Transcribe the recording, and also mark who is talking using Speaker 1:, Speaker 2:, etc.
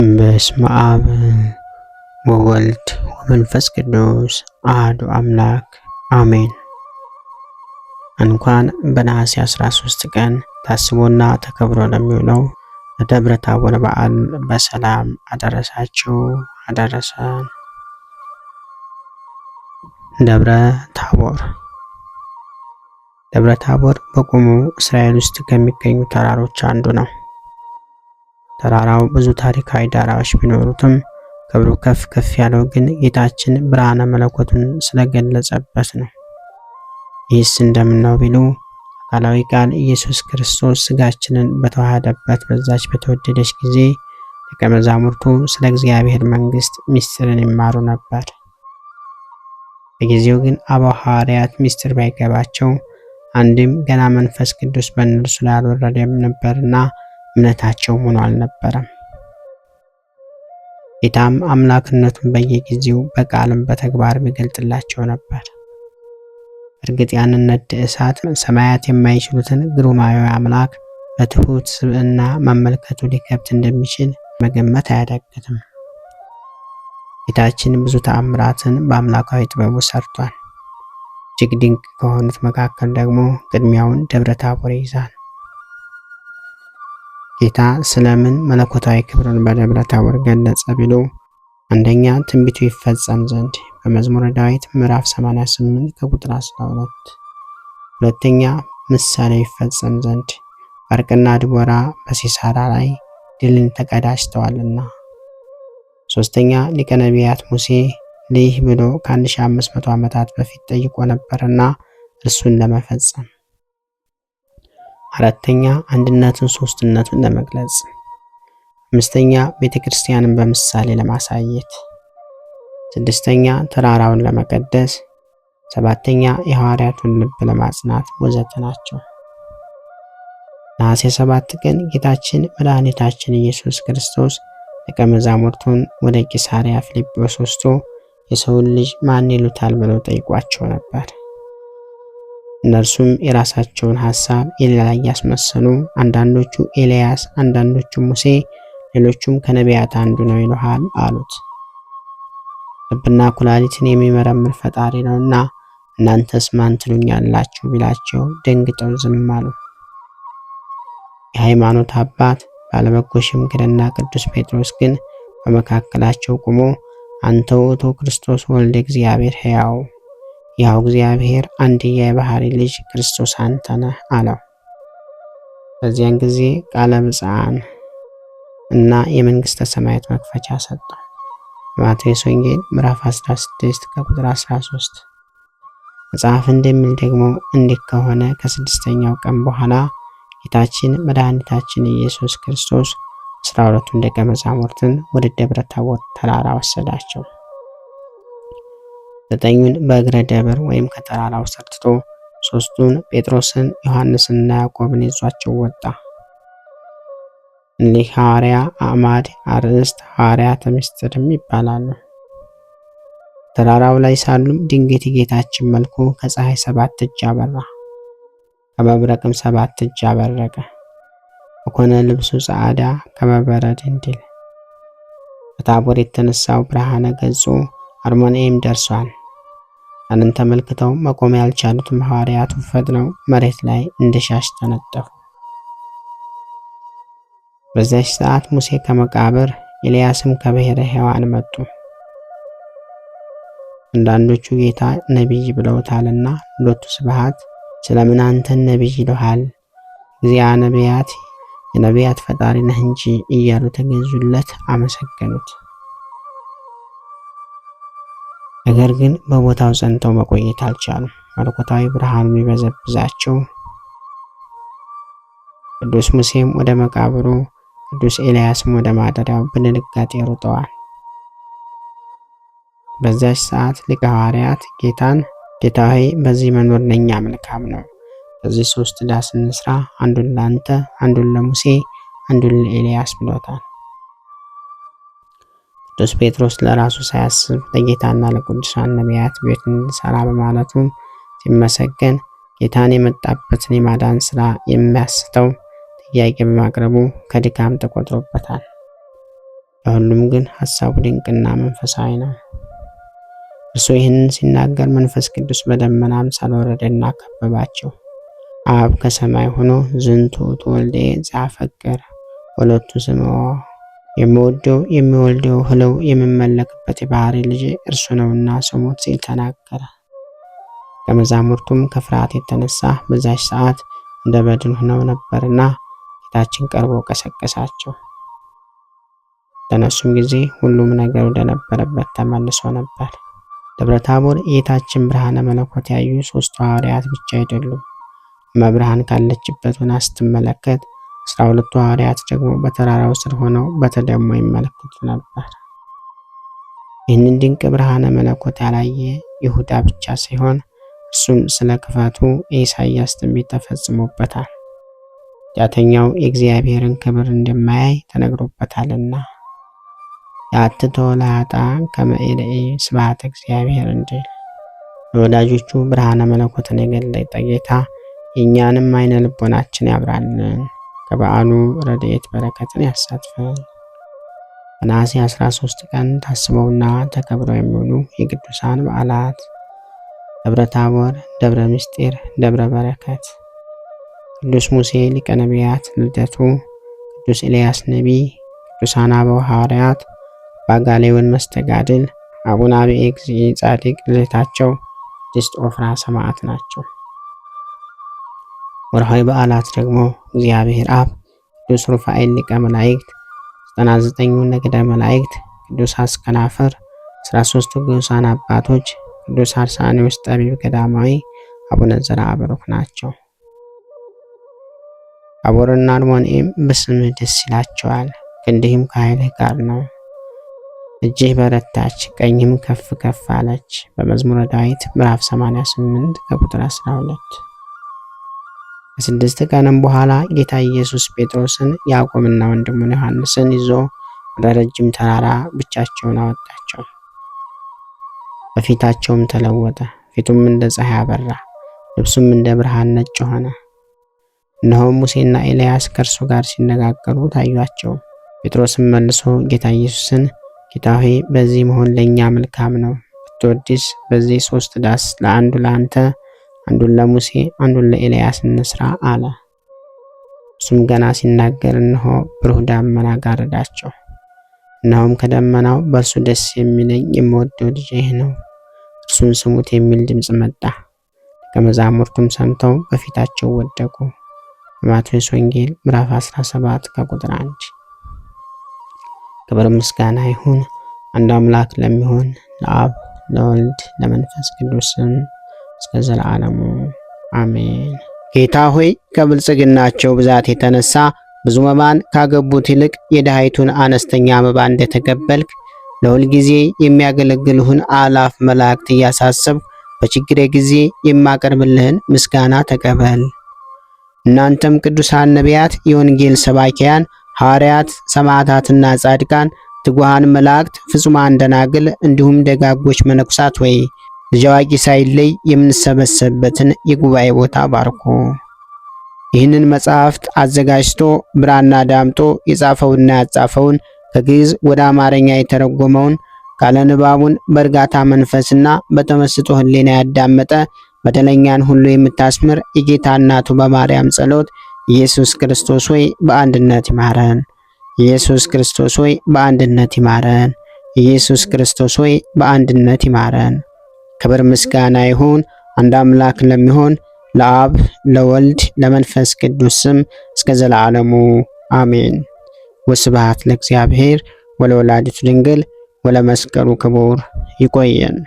Speaker 1: በስመ አብ ወወልድ ወመንፈስ ቅዱስ አሐዱ አምላክ አሜን። እንኳን በነሐሴ 13 ቀን ታስቦና ተከብሮ ለሚውለው ለደብረ ታቦር በዓል በሰላም አደረሳችሁ አደረሰን። ደብረ ታቦር በቆሙ እስራኤል ውስጥ ከሚገኙ ተራሮች አንዱ ነው። ተራራው ብዙ ታሪካዊ ዳራዎች ቢኖሩትም ክብሩ ከፍ ያለው ግን ጌታችን ብርሃነ መለኮቱን ስለገለጸበት ነው። ይህስ እንደምነው ቢሉ አካላዊ ቃል ኢየሱስ ክርስቶስ ስጋችንን በተዋሃደበት በዛች በተወደደች ጊዜ ደቀ መዛሙርቱ ስለ እግዚአብሔር መንግሥት ምስጢርን ይማሩ ነበር። በጊዜው ግን አበው ሐዋርያት ምስጢር ባይገባቸው አንድም ገና መንፈስ ቅዱስ በእነርሱ ላይ አልወረደም ነበርና እምነታቸው ሙሉ አልነበረም። ጌታም አምላክነቱን በየጊዜው በቃልም በተግባር ይገልጥላቸው ነበር። እርግጥ ያንን ነድ እሳት ሰማያት የማይችሉትን ግሩማዊ አምላክ በትሑት ስብዕና መመልከቱ ሊከብድ እንደሚችል መገመት አያዳግትም። ጌታችን ብዙ ተአምራትን በአምላካዊ ጥበቡ ሰርቷል። እጅግ ድንቅ ከሆኑት መካከል ደግሞ ቅድሚያውን ደብረ ታቦር ይይዛል። ጌታ ስለምን መለኮታዊ ክብርን በደብረ ታቦር ገለጸ ቢሉ አንደኛ ትንቢቱ ይፈጸም ዘንድ በመዝሙረ ዳዊት ምዕራፍ 88 ከቁጥር 12፣ ሁለተኛ ምሳሌ ይፈጸም ዘንድ ባርቅና ድቦራ በሲሳራ ላይ ድልን ተቀዳጅተዋልና፣ ሶስተኛ ሊቀ ነቢያት ሙሴ ልይህ ብሎ ከ1500 ዓመታት በፊት ጠይቆ ነበርና እርሱን ለመፈጸም፣ አራተኛ አንድነትን ሶስትነቱን ለመግለጽ፣ አምስተኛ ቤተክርስቲያንን በምሳሌ ለማሳየት፣ ስድስተኛ ተራራውን ለመቀደስ፣ ሰባተኛ የሐዋርያቱን ልብ ለማጽናት ወዘተ ናቸው። ነሐሴ 7 ቀን ጌታችን መድኃኒታችን ኢየሱስ ክርስቶስ ደቀ መዛሙርቱን ወደ ቂሳርያ ፊልጵዎስ ወስዶ የሰውን ልጅ ማን ይሉታል ብለው ጠይቋቸው ነበር። እነርሱም የራሳቸውን ሐሳብ የሌላ እያስመሰሉ አንዳንዶቹ ኤልያስ፣ አንዳንዶቹ ሙሴ፣ ሌሎቹም ከነቢያት አንዱ ነው ይሉሃል አሉት። ልብና ኩላሊትን የሚመረምር ፈጣሪ ነውና እናንተስ ማን ትሉኛላችሁ ቢላቸው ደንግጠው ዝም አሉ። የሃይማኖት አባት ባለበጎ ሽምግልና ቅዱስ ጴጥሮስ ግን በመካከላቸው ቆሞ አንተ ውእቱ ክርስቶስ ወልደ እግዚአብሔር ሕያው እግዚአብሔር አንድያ የባህሪ ልጅ ክርስቶስ አንተ ነህ አለው። በዚያን ጊዜ ቃለ ብፅዓን እና የመንግስተ ሰማያት መክፈቻ ሰጠው። ማቴዎስ ወንጌል ምዕራፍ 16 ከቁጥር 13። መጽሐፍ እንደሚል ደግሞ እንዲህ ከሆነ ከ6ኛው ቀን በኋላ ጌታችን መድኃኒታችን ኢየሱስ ክርስቶስ 12ቱን ደቀ መዛሙርትን ወደ ደብረ ታቦር ተራራ ወሰዳቸው። 9ኙን በእግረ ደብር ወይም ከተራራው ሰርትቶ 3ቱን ጴጥሮስን፣ ዮሐንስንና ያዕቆብን ይዟቸው ወጣ። እሊህ ሐዋርያ አዕማድ አርእስት ሐዋርያተ ምስጢርም ይባላሉ። ተራራው ላይ ሳሉም ድንገት የጌታችን መልኩ ከፀሐይ 7 እጅ አበራ፣ ከመብረቅም 7 እጅ አበረቀ። በኮነ ልብሱ ጸዓዳ ከመበረድ እንዲል በታቦር የተነሳው ብርሃነ ገጹ አርሞንኤም ደርሷል። ያንን ተመልክተው መቆም ያልቻሉትም ሐዋርያቱ ፈጥነው መሬት ላይ እንደ ሻሽ ተነጠፉ። በዚያች ሰዓት ሙሴ ከመቃብር ኤልያስም ከብሔረ ሕያዋን መጡ። አንዳንዶቹ ጌታ ነቢይ ብለውታልና ሎቱ ስብሐት ስለምን አንተን ነቢይ ይሉሃል? እግዚአ ነቢያት የነቢያት ፈጣሪ ነህ እንጂ እያሉ ተገዙለት፣ አመሰገኑት። ነገር ግን በቦታው ጸንተው መቆየት አልቻሉም። መለኮታዊ ብርሃኑ የሚበዘብዛቸው ቅዱስ ሙሴም ወደ መቃብሩ፣ ቅዱስ ኤልያስም ወደ ማደሪያው በድንጋጤ ሩጠዋል። በዚያች ሰዓት ሊቀ ሐዋርያት ጌታ ሆይ በዚህ መኖር ለእኛ መልካም ነው። በዚህ 3 ዳስ እንስራ፣ አንዱን ለአንተ፣ አንዱን ለሙሴ፣ አንዱን ለኤልያስ ብሎታል። ቅዱስ ጴጥሮስ ለራሱ ሳያስብ ለጌታና ለቅዱሳን ነቢያት ቤት እንዲሰራ በማለቱ ሲመሰገን፣ ጌታን የመጣበትን የማዳን ስራ የሚያስተው ጥያቄ በማቅረቡ ከድካም ተቆጥሮበታል። ለሁሉም ግን ሐሳቡ ድንቅና መንፈሳዊ ነው። እርሱ ይህንን ሲናገር መንፈስ ቅዱስ በደመና አምሳል ወረደና ከበባቸው። አብ ከሰማይ ሆኖ ዝንቱ ውእቱ ወልድየ ዘአፈቅር ወለቱ ስምዖ፣ የምወደው የሚወልደው ህለው የምመለክበት የባህሪ ልጅ እርሱ ነውና ስሙት ሲል ተናገረ። ከመዛሙርቱም ከፍርሃት የተነሳ በዛች ሰዓት እንደ በድን ሆነው ነበርና ጌታችን ቀርቦ ቀሰቀሳቸው። ተነሱም ጊዜ ሁሉም ነገር ወደ ነበረበት ተመልሶ ነበር። ደብረ ታቦር የጌታችን ብርሃነ መለኮት ያዩ 3 ሐዋርያት ብቻ አይደሉም። መብርሃን ካለችበት ሆና ስትመለከት 12 ሐዋርያት ደግሞ በተራራው ስር ሆነው በተደሞ ይመለከቱ ነበር። ይህንን ድንቅ ብርሃነ መለኮት ያላየ ይሁዳ ብቻ ሳይሆን እሱም ስለ ክፋቱ የኢሳይያስ ትንቢት ተፈጽሞበታል። ኃጢአተኛው የእግዚአብሔርን ክብር እንደማያይ ተነግሮበታልና የአትቶ ለኃጥአን ከመ ይርኤ ስብሐተ እግዚአብሔር እንዲል ለወዳጆቹ ብርሃነ መለኮትን የገለጠ ጌታ የእኛንም አይነ ልቦናችን ያብራልን፣ ከበዓሉ ረድኤት በረከትን ያሳትፈን። በነሐሴ 13 ቀን ታስበውና ተከብረው የሚውሉ የቅዱሳን በዓላት ደብረ ታቦር፣ ደብረ ምስጢር፣ ደብረ በረከት። ቅዱስ ሙሴ ሊቀ ነቢያት ልደቱ፣ ቅዱስ ኤልያስ ነቢይ፣ ቅዱሳን አበው ሐዋርያት፣ ባጋሌውን መስተጋድል፣ አቡነ አብኤ እግዚእ ጻድቅ ልደታቸው፣ ቅድስት ኦፍራ ሰማዕት ናቸው። ወርሃዊ በዓላት ደግሞ እግዚአብሔር አብ፣ ቅዱስ ሩፋኤል ሊቀ መላእክት፣ 99ኙ ነገደ መላእክት፣ ቅዱስ አስከናፍር፣ 13ቱ ግዑዛን አባቶች፣ ቅዱስ አርሳኔዎስ ጠቢብ ገዳማዊ፣ አቡነ ዘርዓ ብሩክ ናቸው። ታቦርና አርሞንዔም በስምህ ደስ ይላቸዋል፣ ክንድህም ከኃይልህ ጋር ነው። እጅህ በረታች፣ ቀኝህም ከፍ ከፍ አለች። በመዝሙረ ዳዊት ምዕራፍ 88 ከቁጥር 12። ከ6 ቀንም በኋላ ጌታ ኢየሱስ ጴጥሮስን ያዕቆብና ወንድሙን ዮሐንስን ይዞ ወደ ረጅም ተራራ ብቻቸውን አወጣቸው። በፊታቸውም ተለወጠ፣ ፊቱም እንደ ፀሐይ አበራ፣ ልብሱም እንደ ብርሃን ነጭ ሆነ። እነሆም ሙሴና ኤልያስ ከእርሱ ጋር ሲነጋገሩ ታዩአቸው። ጴጥሮስም መልሶ ጌታ ኢየሱስን ጌታ ሆይ በዚህ መሆን ለእኛ መልካም ነው። ብትወድስ በዚህ 3 ዳስ ለአንዱ ለአንተ፣ አንዱን ለሙሴ፣ አንዱን ለኤልያስ እንስራ አለ። እሱም ገና ሲናገር እነሆ ብሩህ ደመና ጋረዳቸው። እነሆም ከደመናው በእርሱ ደስ የሚለኝ የምወደው ልጄ ይህ ነው፣ እርሱን ስሙት የሚል ድምፅ መጣ። ደቀ መዛሙርቱም ሰምተው በፊታቸው ወደቁ። በማቴዎስ ወንጌል ምዕራፍ 17 ከቁጥር 1። ክብር ምስጋና ይሁን አንድ አምላክ ለሚሆን ለአብ ለወልድ ለመንፈስ ቅዱስም እስከ ዘላለሙ አሜን። ጌታ ሆይ ከብልጽግናቸው ብዛት የተነሳ ብዙ መባን ካገቡት ይልቅ የድሃይቱን አነስተኛ መባ እንደተቀበልክ ለሁል ጊዜ የሚያገለግልህን አላፍ መላእክት እያሳሰብኩ በችግሬ ጊዜ የማቀርብልህን ምስጋና ተቀበል። እናንተም ቅዱሳን ነቢያት፣ የወንጌል ሰባኪያን ሐዋርያት፣ ሰማዕታትና ጻድቃን፣ ትጉሃን መላእክት፣ ፍጹማን ደናግል እንዲሁም ደጋጎች መነኩሳት ወይ ልጅ አዋቂ ሳይለይ የምንሰበሰብበትን የጉባኤ ቦታ ባርኮ ይህንን መጽሐፍት አዘጋጅቶ ብራና ዳምጦ የጻፈውና ያጻፈውን ከግዕዝ ወደ አማርኛ የተረጎመውን ቃለ ንባቡን በእርጋታ መንፈስና በተመስጦ ሕሊና ያዳመጠ በደለኛን ሁሉ የምታስምር የጌታ እናቱ በማርያም ጸሎት ኢየሱስ ክርስቶስ ሆይ በአንድነት ይማረን። ኢየሱስ ክርስቶስ ሆይ በአንድነት ይማረን። ኢየሱስ ክርስቶስ ሆይ በአንድነት ይማረን። ክብር ምስጋና ይሁን አንድ አምላክ ለሚሆን ለአብ ለወልድ ለመንፈስ ቅዱስ ስም እስከ ዘላለሙ አሜን። ወስብሐት ለእግዚአብሔር ወለወላዲቱ ድንግል ወለመስቀሉ ክቡር። ይቆየን።